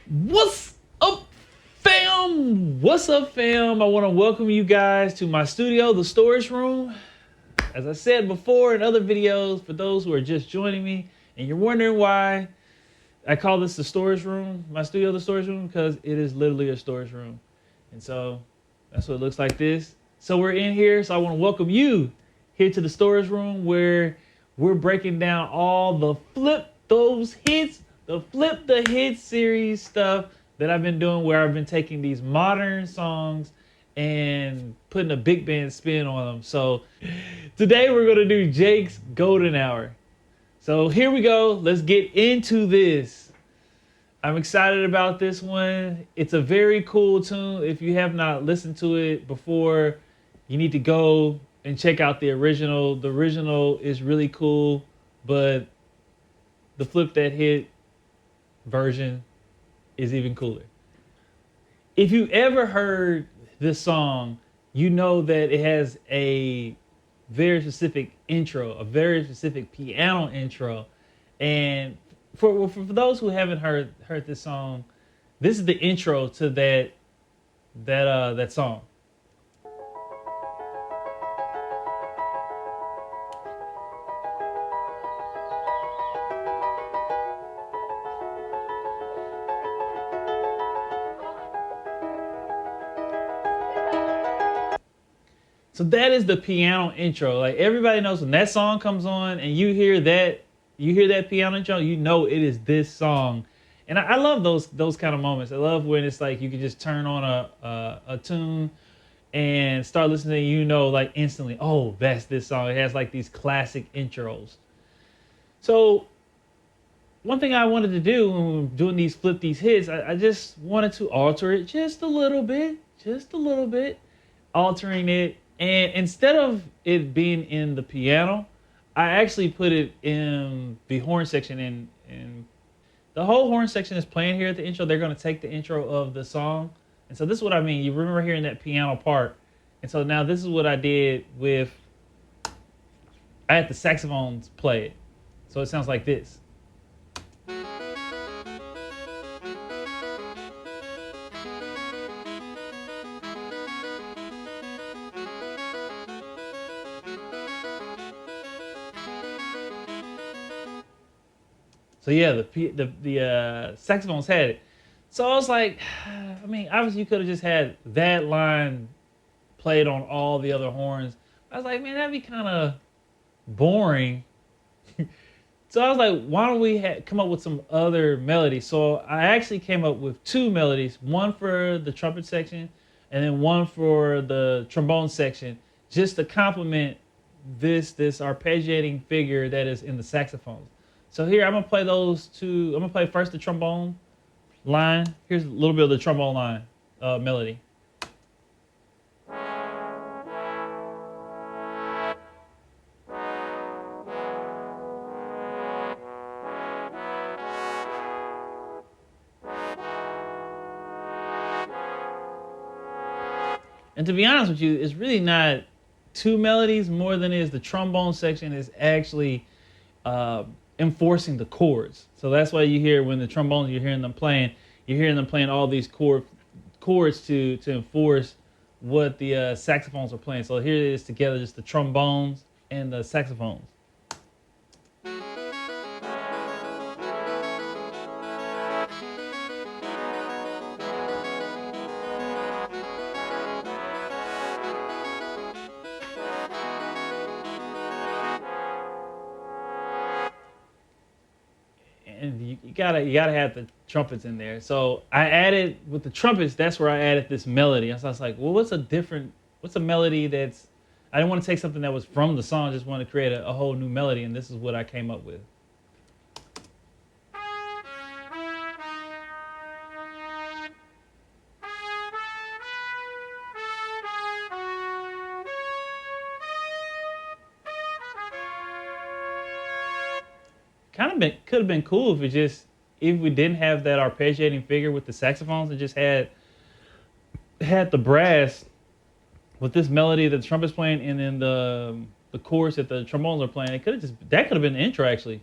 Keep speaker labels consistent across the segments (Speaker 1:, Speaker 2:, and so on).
Speaker 1: What's up, fam? What's up, fam? I want to welcome you guys to my studio, the storage room. As I said before in other videos, for those who are just joining me and you're wondering why I call this the storage room, my studio, the storage room, because it is literally a storage room. And so that's what it looks like this. So we're in here. So I want to welcome you here to the storage room where we're breaking down all the flip those hits, the flip the hits series stuff that I've been doing, where I've been taking these modern songs and putting a big band spin on them. So today we're going to do Jake's Golden Hour. So here we go. Let's get into this. I'm excited about this one. It's a very cool tune. If you have not listened to it before, you need to go and check out the original. The original is really cool, but the flip that hit version is even cooler. If you ever heard this song, you know that it has a very specific intro, a very specific piano intro. And for those who haven't heard this song, this is the intro to that song. So that is the piano intro. Like, everybody knows when that song comes on and you hear that piano intro, you know it is this song. And I love those kind of moments. I love when it's like you can just turn on a tune and start listening, you know, like instantly, oh, that's this song. It has like these classic intros. So one thing I wanted to do when we were doing these flip these hits, I just wanted to alter it just a little bit, altering it. And instead of it being in the piano, I actually put it in the horn section. And the whole horn section is playing here at the intro. They're going to take the intro of the song. And so this is what I mean. You remember hearing that piano part. And so now this is what I did with, I had the saxophones play it. So it sounds like this. So yeah, the saxophones had it. So I was like, I mean, obviously you could have just had that line played on all the other horns. I was like, man, that'd be kind of boring. So I was like, why don't we come up with some other melodies? So I actually came up with two melodies, one for the trumpet section and then one for the trombone section, just to complement this arpeggiating figure that is in the saxophones. So here I'm gonna play those two. I'm gonna play first the trombone line. Here's a little bit of the trombone line melody. And to be honest with you, it's really not two melodies more than it is the trombone section is actually enforcing the chords. So that's why you hear when the trombones, you're hearing them playing all these chords to enforce what the saxophones are playing. So here it is together, just the trombones and the saxophones. And you gotta have the trumpets in there. So I added with the trumpets. That's where I added this melody. So I was like, well, what's a melody that's? I didn't want to take something that was from the song. I just wanted to create a whole new melody, and this is what I came up with. Could have been cool if we didn't have that arpeggiating figure with the saxophones and just had the brass with this melody that the trumpet's playing and then the chorus that the trombones are playing. That could have been the intro actually.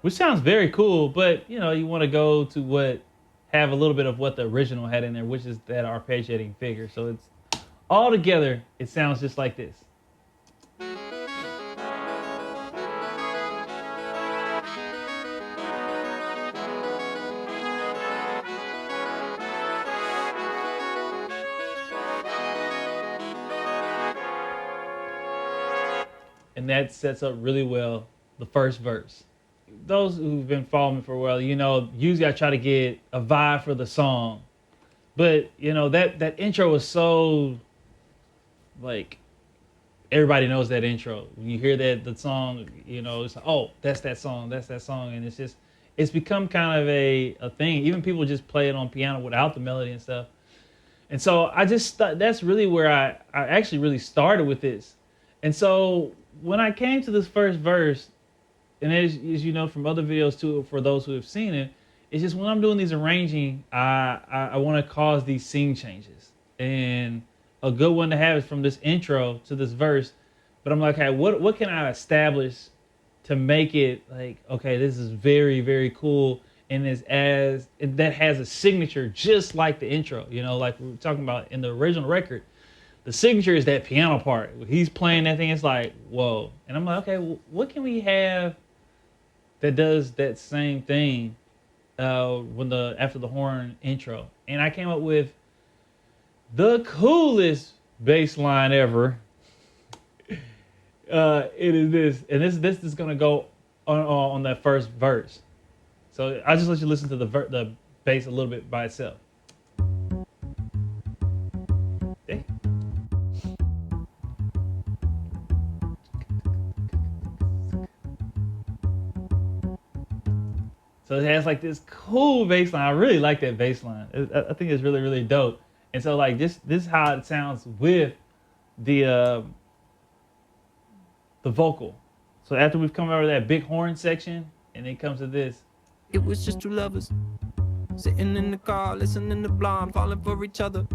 Speaker 1: which sounds very cool, but you know, you want to go to have a little bit of what the original had in there, which is that arpeggiating figure. So it's all together, it sounds just like this. And that sets up really well the first verse. Those who've been following me for a while, you know, usually I try to get a vibe for the song. But, you know, that intro was so, like, everybody knows that intro. When you hear the song, you know, it's like, oh, that's that song. And it's become kind of a thing. Even people just play it on piano without the melody and stuff. And so I just thought that's really where I actually really started with this. And so when I came to this first verse, and as you know from other videos too, for those who have seen it, it's just when I'm doing these arranging, I want to cause these scene changes. And a good one to have is from this intro to this verse. But I'm like, hey, what can I establish to make it like, okay, this is very, very cool, and that has a signature just like the intro. You know, like we were talking about in the original record. The signature is that piano part. He's playing that thing. It's like, whoa. And I'm like, okay, well, what can we have that does that same thing after the horn intro? And I came up with the coolest bass line ever. It is this, and this is gonna go on that first verse. So I just let you listen to the bass a little bit by itself. Okay. So it has like this cool bass line. I really like that bass line. I think it's really, really dope. And so like this is how it sounds with the vocal. So after we've come over that big horn section, and it comes to this.
Speaker 2: It was just two lovers sitting in the car, listening to Blonde, falling for each other.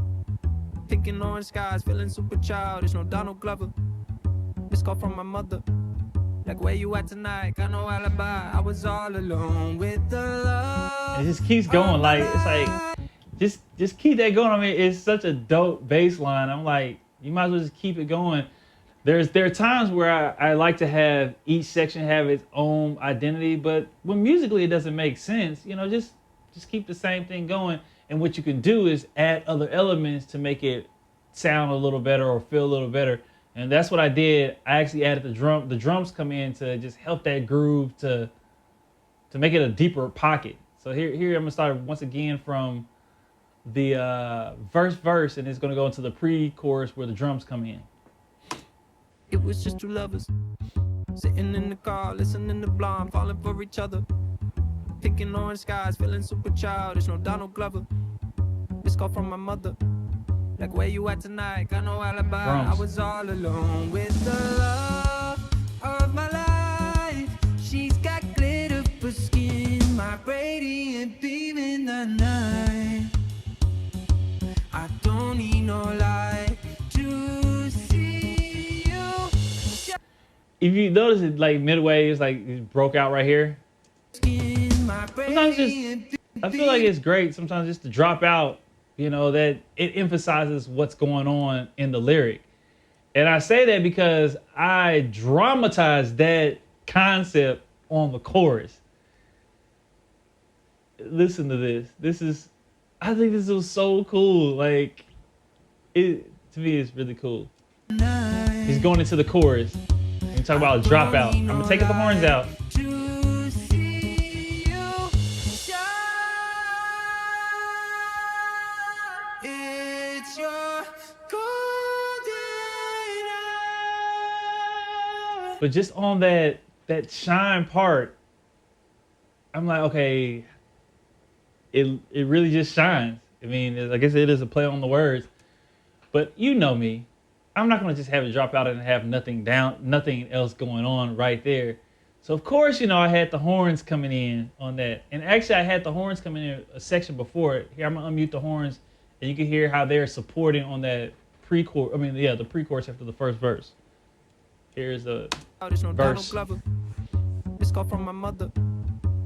Speaker 2: Thinking orange skies, feeling super childish, no Donald Glover. Missed call from my mother. Like, where you at tonight? Got no alibi. I was all alone with the love.
Speaker 1: It just keeps going. Like, it's like, just keep that going. I mean, it's such a dope bass line. I'm like, you might as well just keep it going. There are times where I like to have each section have its own identity, but when musically it doesn't make sense, you know, just keep the same thing going. And what you can do is add other elements to make it sound a little better or feel a little better. And that's what I did. I actually added the drum. The drums come in to just help that groove to make it a deeper pocket. So here I'm gonna start once again from the verse, and it's gonna go into the pre-chorus where the drums come in.
Speaker 2: It was just two lovers sitting in the car, listening to Blonde, falling for each other. Thinking orange skies, feeling super childish, no Donald Glover. Missed call from my mother. Like, where you at tonight? Got no alibi.
Speaker 1: Drums.
Speaker 2: I was all alone with the love of my life. She's got glitter for skin, my radiant beam in the night. I don't need no light to see you.
Speaker 1: If you notice it, like midway, it's like it broke out right here. Sometimes I feel like it's great sometimes just to drop out. You know, that it emphasizes what's going on in the lyric. And I say that because I dramatized that concept on the chorus. Listen to this. I think this was so cool. Like, to me, it's really cool. He's going into the chorus. We talk about a dropout. I'm going to take the horns out. But just on that shine part, I'm like, okay, it really just shines. I mean, I guess it is a play on the words, but you know me, I'm not gonna just have it drop out and have nothing else going on right there. So of course, you know, I had the horns coming in on that, and actually I had the horns coming in a section before it. Here, I'm gonna unmute the horns, and you can hear how they're supporting on that pre-chorus. I mean, yeah, the pre-chorus after the first verse. Here's the verse.
Speaker 2: Missed call from my mother.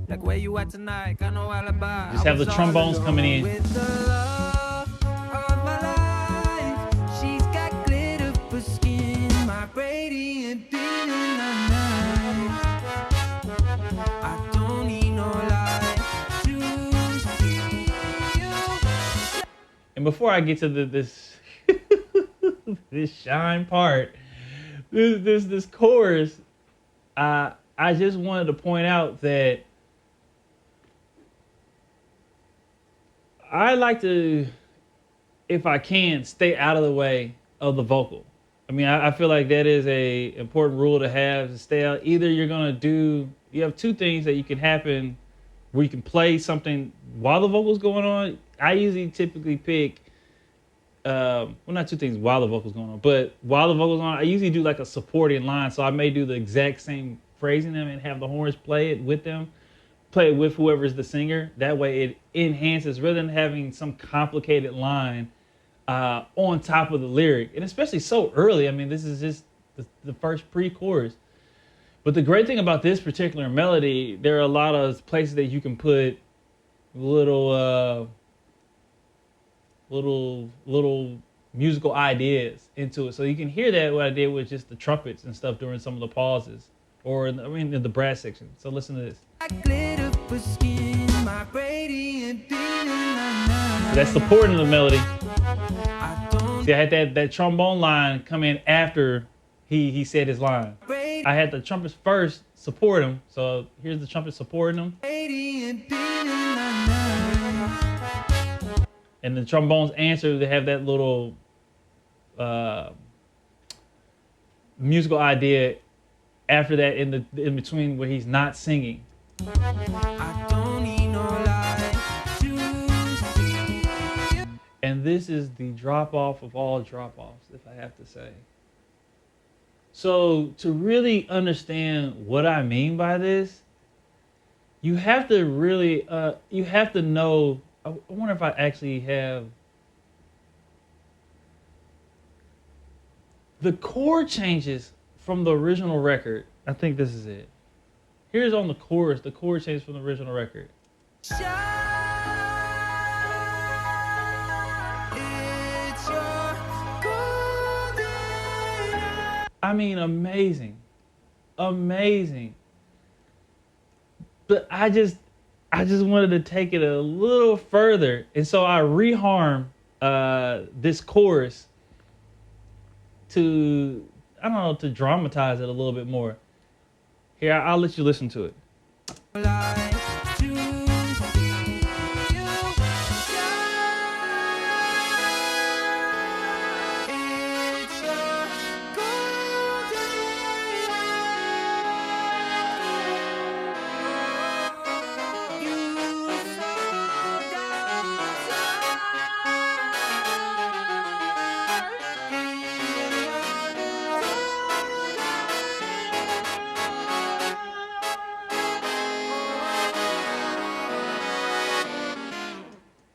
Speaker 2: Like where you at tonight, got no alibi.
Speaker 1: Just have the trombones coming in.
Speaker 2: With the love of my life, she's got glitter for skin, my radiant beam in the night. I don't need no light to see you.
Speaker 1: And before I get to this this shine part, this chorus, I just wanted to point out that I like to, if I can, stay out of the way of the vocal. I mean, I feel like that is a important rule to have, to stay out. Either you're gonna do, you have two things that you can happen where you can play something while the vocal's going on. I usually typically pick, well, not two things while the vocal's going on, but while the vocal's on, I usually do like a supporting line. So I may do the exact same phrasing them and have the horns play it with them, play it with whoever's the singer. That way it enhances rather than having some complicated line on top of the lyric. And especially so early. I mean, this is just the first pre-chorus. But the great thing about this particular melody, there are a lot of places that you can put little musical ideas into it. So you can hear that what I did with just the trumpets and stuff during some of the pauses, or in the brass section. So listen to this. So that's supporting the melody. See, I had that trombone line come in after he said his line. I had the trumpets first support him. So here's the trumpet supporting him. And the trombones answer, they have that little musical idea after that in between where he's not singing. I don't need no light to see. And this is the drop off of all drop offs, if I have to say. So to really understand what I mean by this, you have to really you have to know. I wonder if I actually have the chord changes from the original record. I think this is it. Here's on the chorus, the chord changes from the original record. I mean, amazing. Amazing. But I just wanted to take it a little further. And so I reharm this chorus to, I don't know, to dramatize it a little bit more. Here, I'll let you listen to it.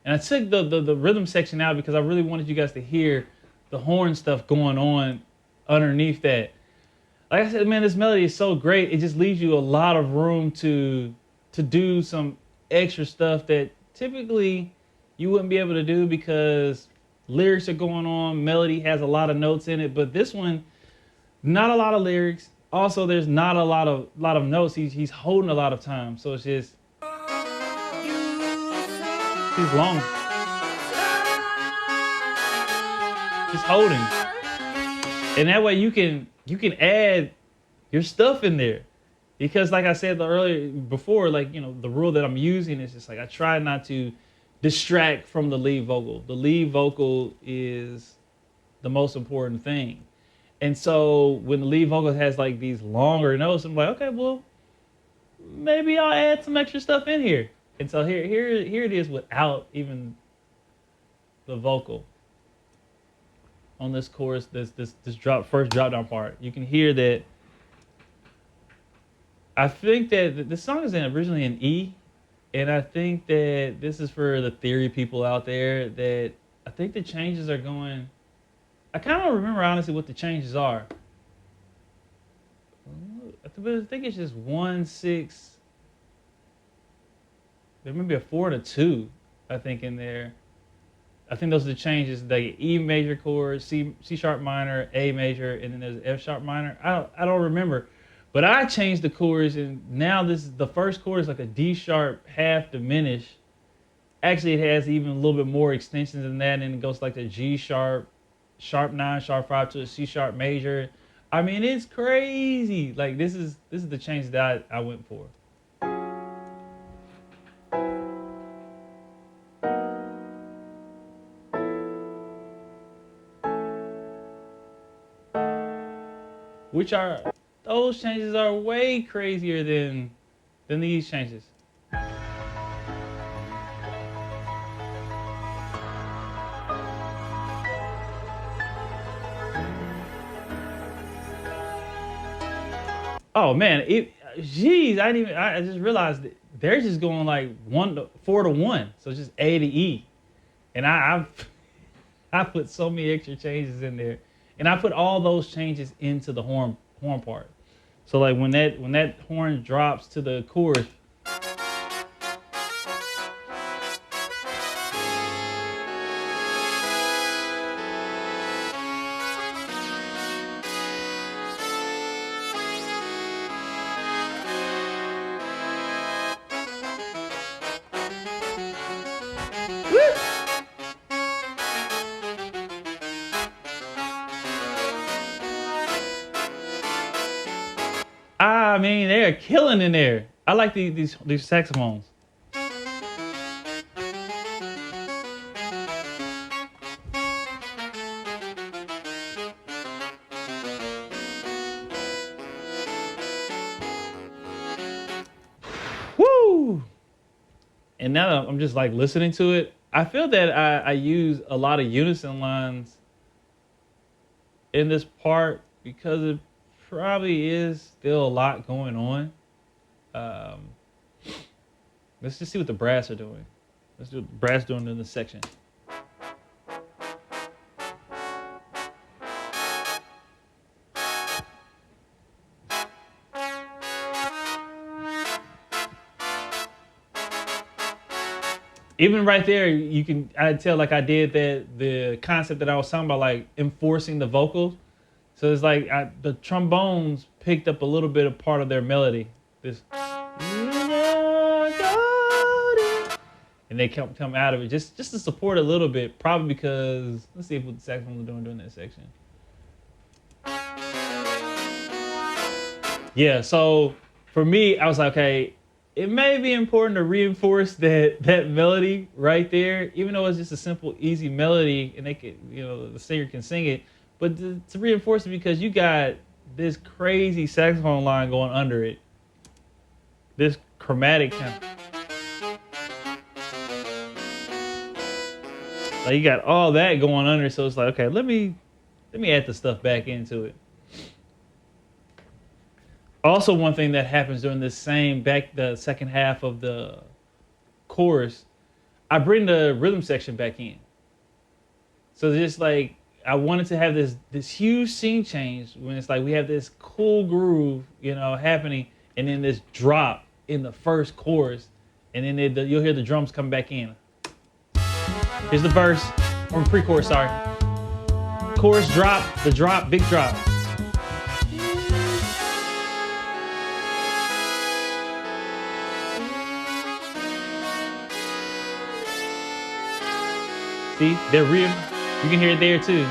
Speaker 1: And I took the rhythm section out because I really wanted you guys to hear the horn stuff going on underneath that. Like I said, man, this melody is so great. It just leaves you a lot of room to do some extra stuff that typically you wouldn't be able to do because lyrics are going on. Melody has a lot of notes in it, but this one, not a lot of lyrics. Also, there's not a lot of notes. He's holding a lot of time, so it's just. He's long. Just holding. And that way you can add your stuff in there. Because like I said before, like, you know, the rule that I'm using is just like I try not to distract from the lead vocal. The lead vocal is the most important thing. And so when the lead vocal has like these longer notes, I'm like, okay, well, maybe I'll add some extra stuff in here. And so here it is without even the vocal on this chorus, this first drop down part. You can hear that. I think that this song is originally in E, and I think that this is for the theory people out there that I think the changes are going. I kind of don't remember honestly what the changes are. But I think it's just 1 6. there may be a 4 and a 2, I think, in there. I think those are the changes. The E major chord, C sharp minor, A major, and then there's F sharp minor. I don't remember, but I changed the chords, and now this is the first chord is like a D sharp half diminished. Actually, it has even a little bit more extensions than that, and it goes like the G sharp, sharp 9, sharp 5 to a C sharp major. I mean, it's crazy. Like this is the change that I went for. Which are, those changes are way crazier than these changes. Oh man, geez, I just realized that they're just going like 4 to 1. So it's just A to E. And I put so many extra changes in there. And I put all those changes into the horn part. So like when that horn drops to the chorus, I mean, they're killing in there. I like these saxophones. Woo! And now I'm just like listening to it. I feel that I use a lot of unison lines in this part because it probably is still a lot going on. Let's just see what the brass are doing. Let's do what the brass doing in this section. Even right there, I tell like I did the concept that I was talking about, like enforcing the vocals. So it's like the trombones picked up a little bit of part of their melody. This, and they come out of it just to support a little bit. Probably because, let's see what the saxophones are doing during that section. Yeah, so for me, I was like, okay, it may be important to reinforce that melody right there, even though it's just a simple, easy melody, and they could, the singer can sing it. But to reinforce it, because you got this crazy saxophone line going under it, this chromatic kind of, like you got all that going under. So it's like, okay, let me add the stuff back into it. Also, one thing that happens during this the second half of the chorus, I bring the rhythm section back in. So just like, I wanted to have this huge scene change when it's like we have this cool groove, happening, and then this drop in the first chorus, and then you'll hear the drums come back in. Here's the verse, or pre-chorus, sorry. Chorus drop, the drop, big drop. See, they're real. You can hear it there too.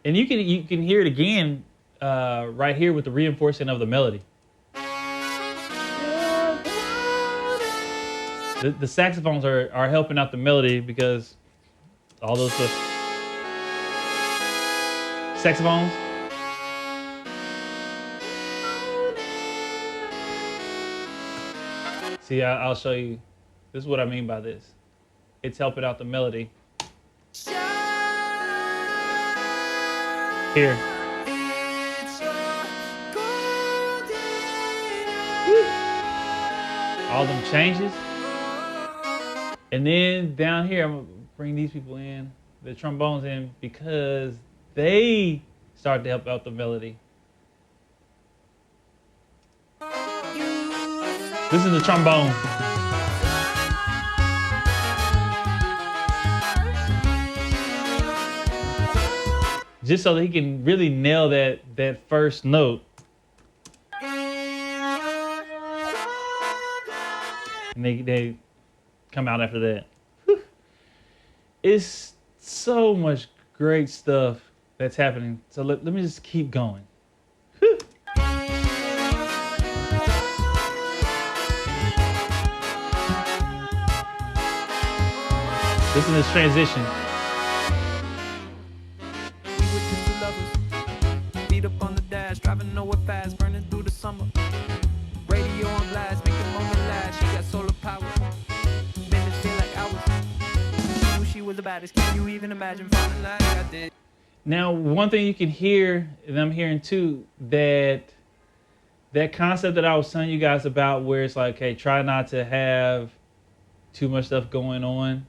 Speaker 1: And you can hear it again right here with the reinforcing of the melody. The saxophones are helping out the melody because all those saxophones. See, I'll show you. This is what I mean by this. It's helping out the melody. Here. all them changes. And then down here, I'm gonna bring these people in, the trombones in, because they start to help out the melody. This is the trombone. Just so that he can really nail that first note. And they come out after that. Whew. It's so much great stuff that's happening. So let me just keep going. Whew. Listen to this transition.
Speaker 2: Up on the dash, driving nowhere fast, burning through the summer. Radio on blast, make the moment last. She got solar power. Minutes feel like hours. She knew she was the baddest. Can you even imagine falling like I did?
Speaker 1: Now, one thing you can hear, and I'm hearing too, that concept that I was telling you guys about, where it's like, hey, try not to have too much stuff going on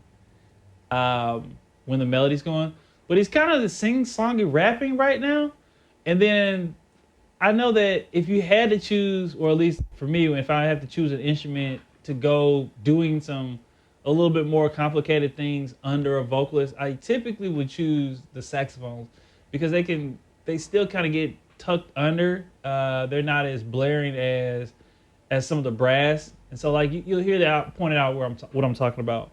Speaker 1: when the melody's going. But he's kind of the sing-songy rapping right now. And then I know that if you had to choose, or at least for me, if I have to choose an instrument to go doing a little bit more complicated things under a vocalist, I typically would choose the saxophones, because they still kind of get tucked under. They're not as blaring as some of the brass. And so like you'll hear that pointed out what I'm talking about.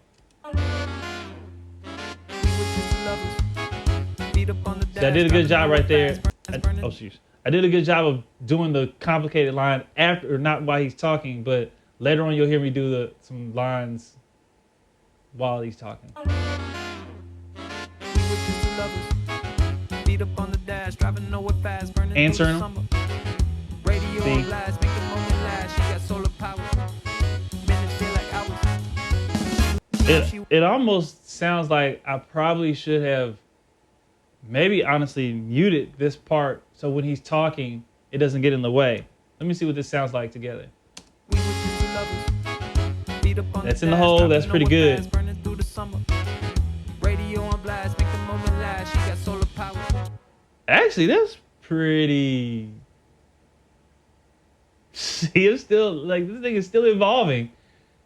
Speaker 1: So I did a good job right there. I did a good job of doing the complicated line after, or not while he's talking, but later on you'll hear me do some lines while he's talking. Answering them. See? It almost sounds like I probably should have maybe honestly muted this part so when he's talking, it doesn't get in the way. Let me see what this sounds like together. That's in the hole. That's pretty good. Actually, that's pretty... See, it's still, like, this thing is still evolving.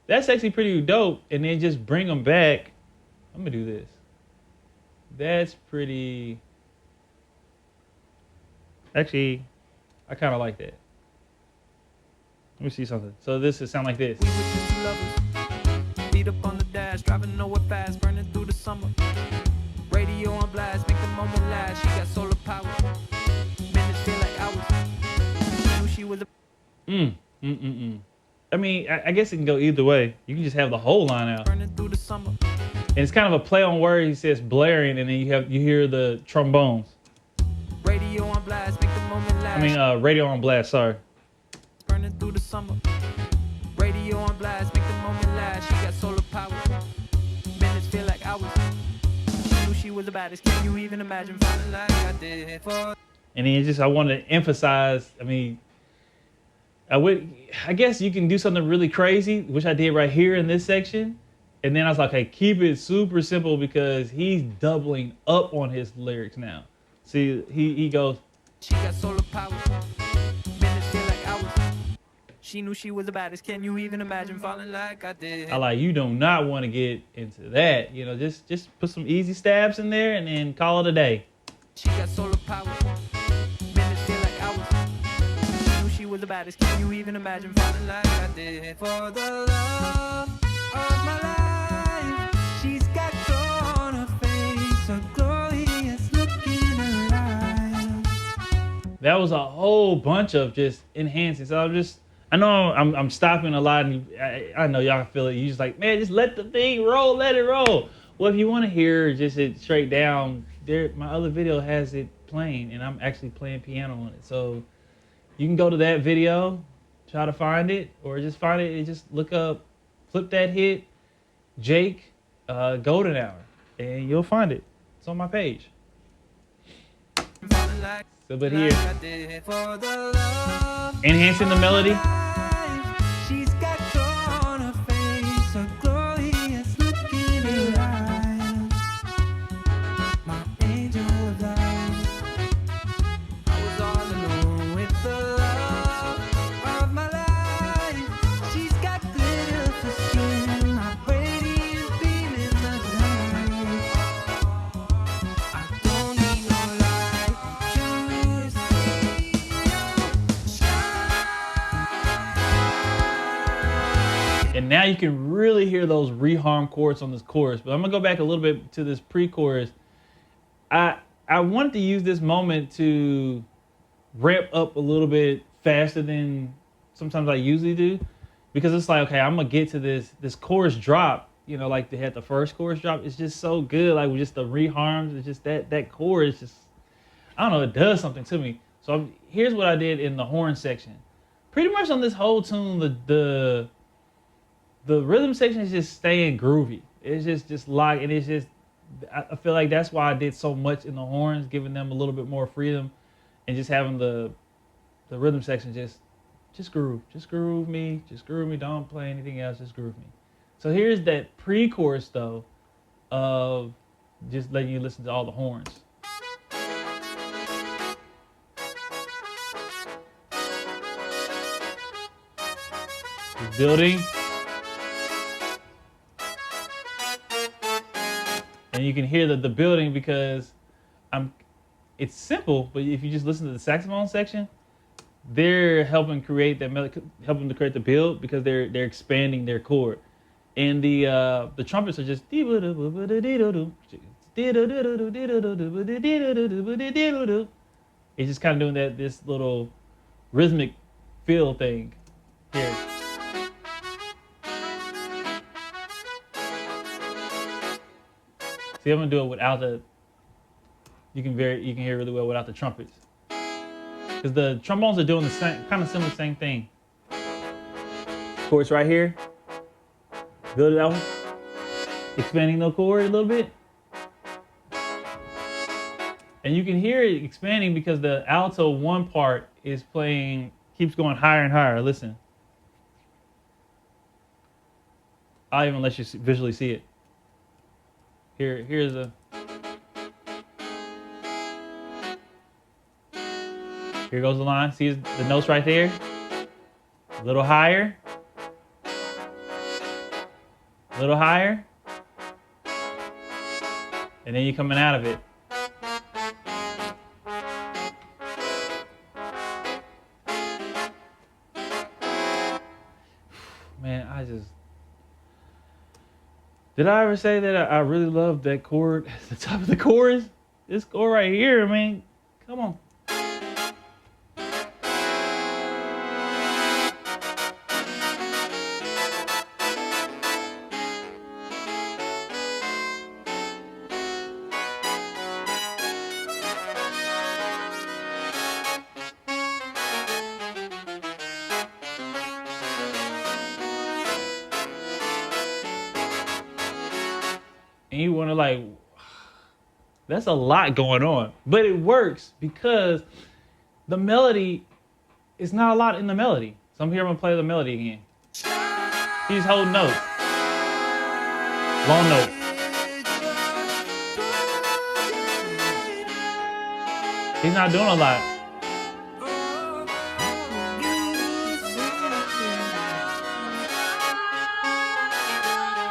Speaker 1: That's actually pretty dope. And then just bring them back. I'm going to do this. That's pretty... Actually, I kind of like that. Let me see something. So this would sound like this. Beat up on the dash, driving nowhere fast, burning through the summer. Radio on blast, make the moment last. She got solar power. Minutes feel like hours. Knew she was a... I mean, I guess it can go either way. You can just have the whole line out. Burning through the summer. And it's kind of a play on words. He says blaring, and then you hear the trombones. Radio on blast, make the moment last. I mean, radio on blast. Sorry. Burning through the summer. Radio on blast, make the moment last. She got solar power. Minutes feel like hours. She knew she was the baddest. Can you even imagine falling like I did? And then I wanted to emphasize. I mean, I guess you can do something really crazy, which I did right here in this section. And then I was like, hey, keep it super simple, because he's doubling up on his lyrics now. See, he goes, she got solar power. Minutes feel like hours. She knew she was the baddest. Can you even imagine falling like I did? I like, you do not want to get into that. You know, just put some easy stabs in there and then call it a day. She got solar power. Minutes feel like hours. She knew she was the baddest. Can you even imagine falling like I did? For the love of my life. That was a whole bunch of just enhancing. So I know I'm stopping a lot, and I know y'all feel it. You just like, man, just let the thing roll, let it roll. Well, if you want to hear just it straight down, my other video has it playing, and I'm actually playing piano on it. So you can go to that video, try to find it, or just find it and just look up, Flip That Hit, Jvke, Golden Hour, and you'll find it. It's on my page. So, but here, enhancing the melody. And now you can really hear those reharm chords on this chorus. But I'm gonna go back a little bit to this pre-chorus. I wanted to use this moment to ramp up a little bit faster than sometimes I usually do, because it's like, okay, I'm gonna get to this chorus drop. You know, like they had the first chorus drop. It's just so good. Like with just the reharms, it's just that chorus just, I don't know, it does something to me. So here's what I did in the horn section. Pretty much on this whole tune, the rhythm section is just staying groovy. It's just like, and it's just, I feel like that's why I did so much in the horns, giving them a little bit more freedom, and just having the rhythm section just groove me. Don't play anything else, just groove me. So here's that pre-chorus though, of just letting you listen to all the horns. Building. And you can hear the building because it's simple, but if you just listen to the saxophone section, they're helping create that melody, helping to create the build, because they're expanding their chord. And the trumpets are just, it's just kind of doing this little rhythmic feel thing here. See, I'm gonna do it without the. You can hear really well without the trumpets, because the trombones are doing the same kind of similar same thing. Chords right here, build it out, expanding the chord a little bit, and you can hear it expanding because the alto one part is playing, keeps going higher and higher. Listen, I'll even let you visually see it. Here's a. Here goes the line. See the notes right there? A little higher. A little higher. And then you're coming out of it. Man, did I ever say that I really love that chord at the top of the chorus? This chord right here, I mean, come on. And you want to like, that's a lot going on, but it works because the melody is not a lot in the melody. So I'm gonna play the melody again. He's holding notes, long notes. He's not doing a lot.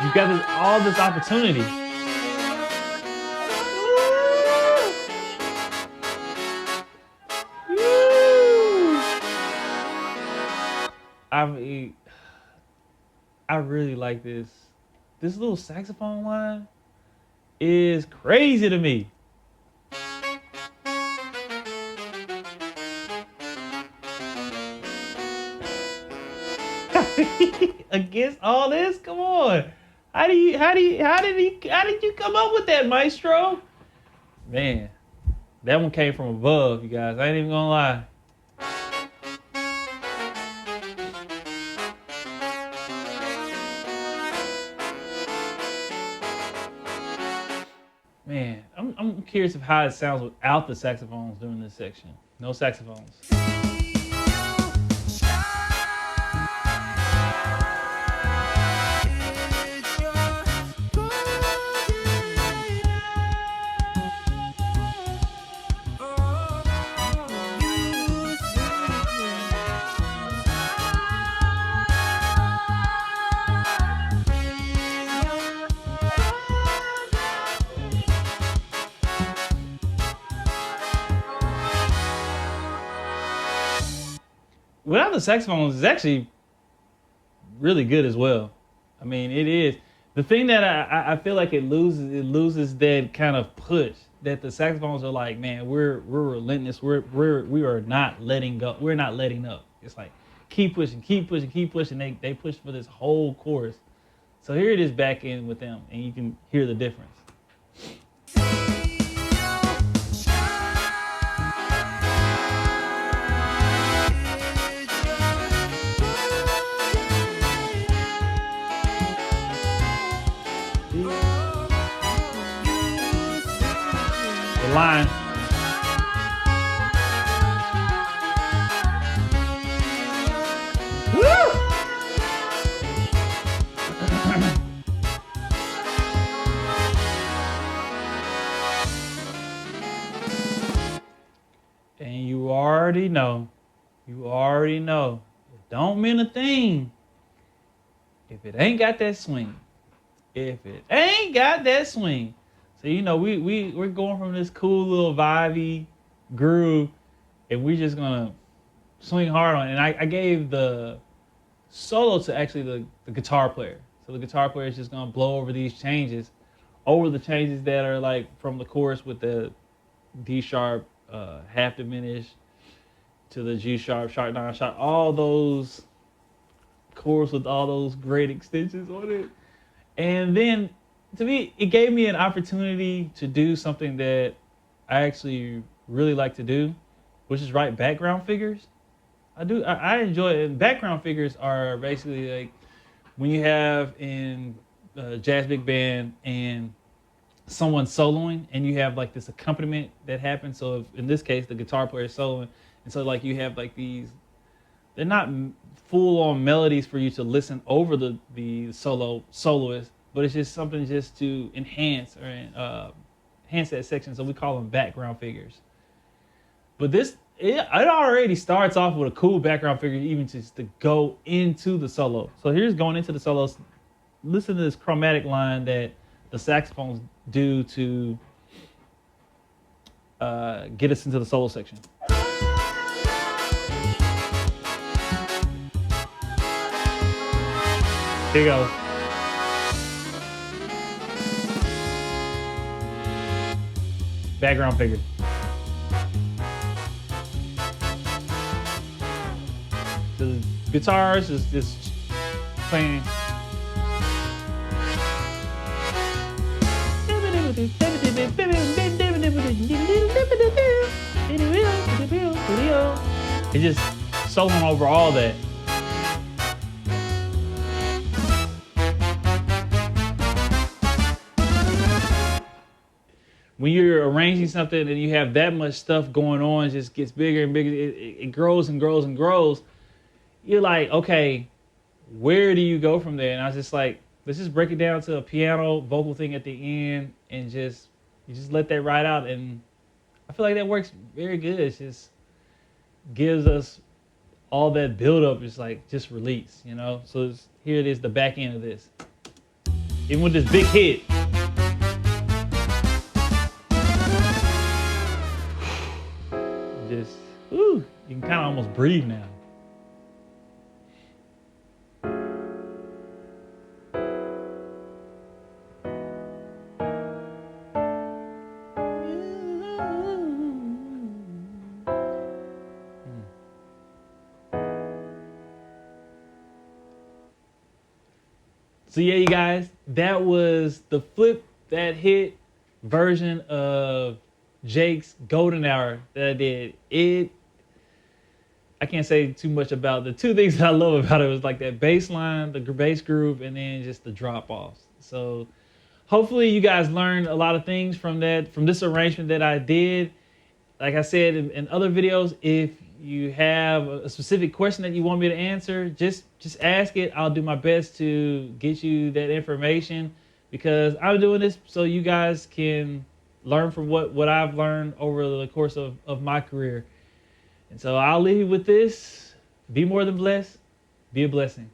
Speaker 1: You've got all this opportunity. I really like this. This little saxophone line is crazy to me. Against all this, come on. How did you come up with that, maestro? Man, that one came from above, you guys. I ain't even gonna lie. Man, I'm curious of how it sounds without the saxophones during this section. No saxophones. Without the saxophones, it's actually really good as well. I mean, it is. The thing that I feel like it loses that kind of push that the saxophones are like, man, we're relentless. We are not letting go. We're not letting up. It's like keep pushing, keep pushing, keep pushing. They push for this whole chorus. So here it is back in with them, and you can hear the difference. The line. Woo! And you already know, it don't mean a thing if it ain't got that swing. If it ain't got that swing. So, you know, we're going from this cool little vibey groove, and we're just going to swing hard on it. And I gave the solo to actually the guitar player. So the guitar player is just going to blow over these changes, over the changes that are like from the chorus with the D sharp, half diminished, to the G sharp, sharp 9, sharp, all those chords with all those great extensions on it. And then, to me, it gave me an opportunity to do something that I actually really like to do, which is write background figures. I enjoy it. And background figures are basically like when you have in jazz big band and someone soloing, and you have like this accompaniment that happens. So if, in this case, the guitar player is soloing, and so like you have like these, they're not full-on melodies for you to listen over the soloist, but it's just something just to enhance or enhance that section. So we call them background figures. But it already starts off with a cool background figure, even just to go into the solo. So here's going into the solos. Listen to this chromatic line that the saxophones do to get us into the solo section. Here you go. Background figure. The guitars is just playing. It's just soloing over all that. When you're arranging something and you have that much stuff going on, it just gets bigger and bigger. It grows and grows and grows. You're like, okay, where do you go from there? And I was just like, let's just break it down to a piano vocal thing at the end, and you just let that ride out. And I feel like that works very good. It just gives us all that buildup. It's like just release, you know. So here it is, the back end of this. Even with this big hit. Just, you can kind of almost breathe now. So yeah, you guys, that was the flip that hit version of Jake's Golden Hour that I did. I can't say too much about the two things that I love about it was like that bass line, the bass groove, and then just the drop offs. So hopefully you guys learned a lot of things from this arrangement that I did. Like I said in other videos, if you have a specific question that you want me to answer, just ask it. I'll do my best to get you that information, because I'm doing this so you guys can learn from what I've learned over the course of my career. And so I'll leave you with this. Be more than blessed. Be a blessing.